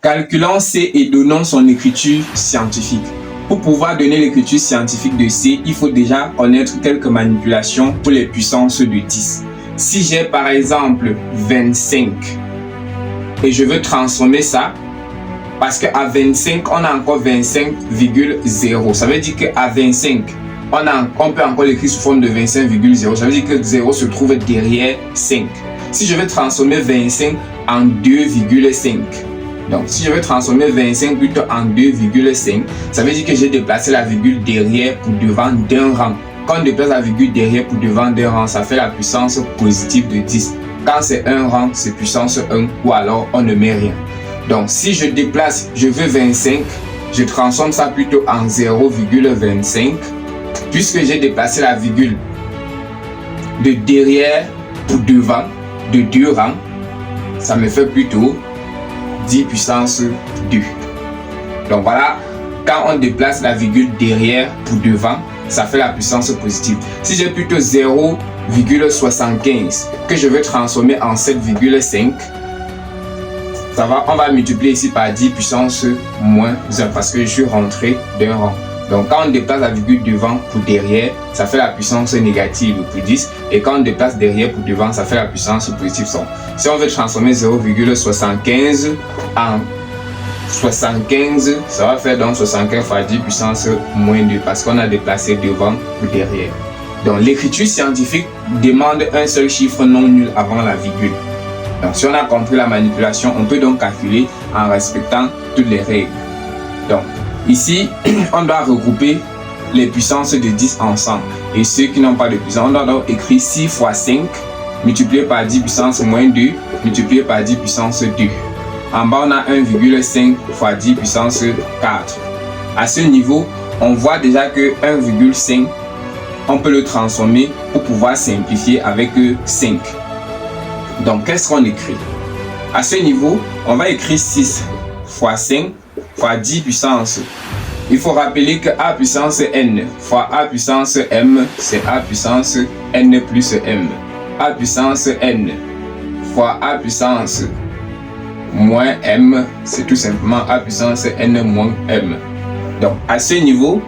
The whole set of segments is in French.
Calculons C et donnons son écriture scientifique. Pour pouvoir donner l'écriture scientifique de C, il faut déjà connaître quelques manipulations pour les puissances de 10. Si j'ai par exemple 25 et je veux transformer ça, parce qu'à 25, on a encore 25,0. Ça veut dire qu'à 25, on peut encore l'écrire sous forme de 25,0. Ça veut dire que 0 se trouve derrière 5. Si je veux transformer 25 en 2,5, donc si je veux transformer 25 plutôt en 2,5, ça veut dire que j'ai déplacé la virgule derrière pour devant d'un rang. Quand on déplace la virgule derrière pour devant d'un rang, ça fait la puissance positive de 10. Quand c'est un rang, c'est puissance 1 ou alors on ne met rien. Donc si je déplace, je veux 25, je transforme ça plutôt en 0,25. Puisque j'ai déplacé la virgule de derrière pour devant de 2 rangs, ça me fait plutôt 10 puissance 2. Donc voilà, quand on déplace la virgule derrière pour devant, ça fait la puissance positive. Si j'ai plutôt 0,75 que je veux transformer en 7,5, on va multiplier ici par 10 puissance moins 1 parce que je suis rentré d'un rang. Donc quand on déplace la virgule devant pour derrière, ça fait la puissance négative pour 10. Et quand on déplace derrière pour devant, ça fait la puissance positive 100. Si on veut transformer 0,75 en 75, ça va faire donc 75 fois 10 puissance moins 2 parce qu'on a déplacé devant pour derrière. Donc l'écriture scientifique demande un seul chiffre non nul avant la virgule. Donc si on a compris la manipulation, on peut donc calculer en respectant toutes les règles. Donc ici, on doit regrouper les puissances de 10 ensemble. Et ceux qui n'ont pas de puissance, on doit donc écrire 6 fois 5 multiplié par 10 puissance moins 2 multiplié par 10 puissance 2. En bas, on a 1,5 fois 10 puissance 4. À ce niveau, on voit déjà que 1,5, on peut le transformer pour pouvoir simplifier avec 5. Donc, qu'est-ce qu'on écrit? À ce niveau, on va écrire 6 fois 5 fois 10 puissance. Il faut rappeler que A puissance N fois A puissance M, c'est A puissance N plus M. A puissance N fois A puissance moins M, c'est tout simplement A puissance N moins M. Donc, à ce niveau,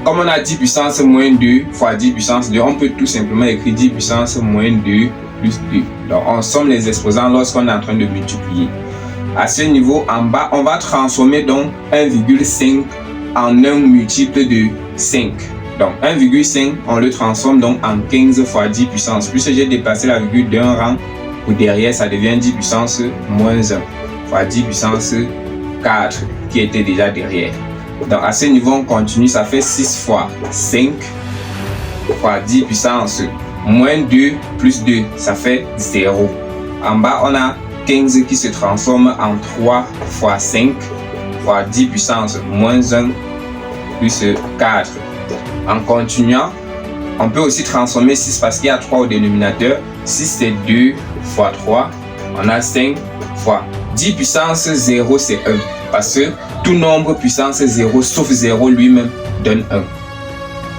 comme on a 10 puissance moins 2 fois 10 puissance 2, on peut tout simplement écrire 10 puissance moins 2 plus 2. Donc, on somme les exposants lorsqu'on est en train de multiplier. À ce niveau, en bas, on va transformer donc 1,5 en un multiple de 5. Donc 1,5, on le transforme donc en 15 fois 10 puissance. Puisque j'ai déplacé la virgule d'un rang pour derrière, ça devient 10 puissance moins 1 fois 10 puissance 4 qui était déjà derrière. Donc à ce niveau, on continue, ça fait 6 fois 5 fois 10 puissance moins 2 plus 2, ça fait 0. En bas, on a 15 qui se transforme en 3 fois 5 fois 10 puissance moins 1 plus 4. En continuant, on peut aussi transformer 6 parce qu'il y a 3 au dénominateur. 6 c'est 2 fois 3. On a 5 fois 10 puissance 0 c'est 1. Parce que tout nombre puissance 0 sauf 0 lui-même donne 1.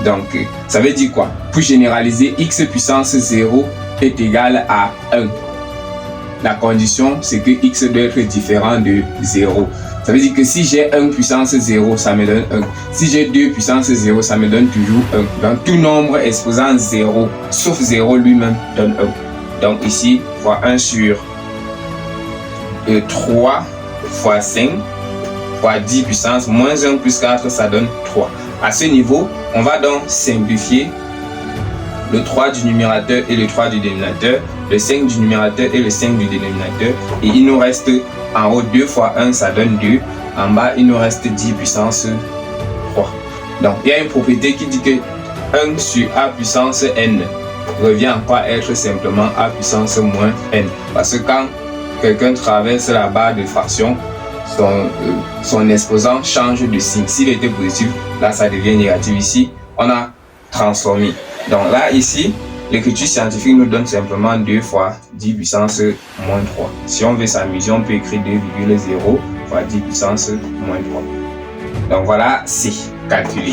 Donc, ça veut dire quoi? Pour généraliser, x puissance 0 est égal à 1. La condition, c'est que x doit être différent de 0. Ça veut dire que si j'ai 1 puissance 0, ça me donne 1. Si j'ai 2 puissance 0, ça me donne toujours 1. Donc, tout nombre exposant 0, sauf 0 lui-même, donne 1. Donc, ici, fois 1 sur 3 fois 5 fois 10 puissance moins 1 plus 4, ça donne 3. À ce niveau, on va donc simplifier le 3 du numérateur et le 3 du dénominateur, le 5 du numérateur et le 5 du dénominateur. Et il nous reste en haut 2 fois 1, ça donne 2. En bas, il nous reste 10 puissance 3. Donc, il y a une propriété qui dit que 1 sur A puissance N revient encore à être simplement A puissance moins N. Parce que quand quelqu'un traverse la barre de fraction, son exposant change de signe. S'il était positif, là, ça devient négatif. Ici, on a transformé. Donc là, ici, l'écriture scientifique nous donne simplement 2 fois 10 puissance moins 3. Si on veut s'amuser, on peut écrire 2,0 fois 10 puissance moins 3. Donc voilà, c'est calculé.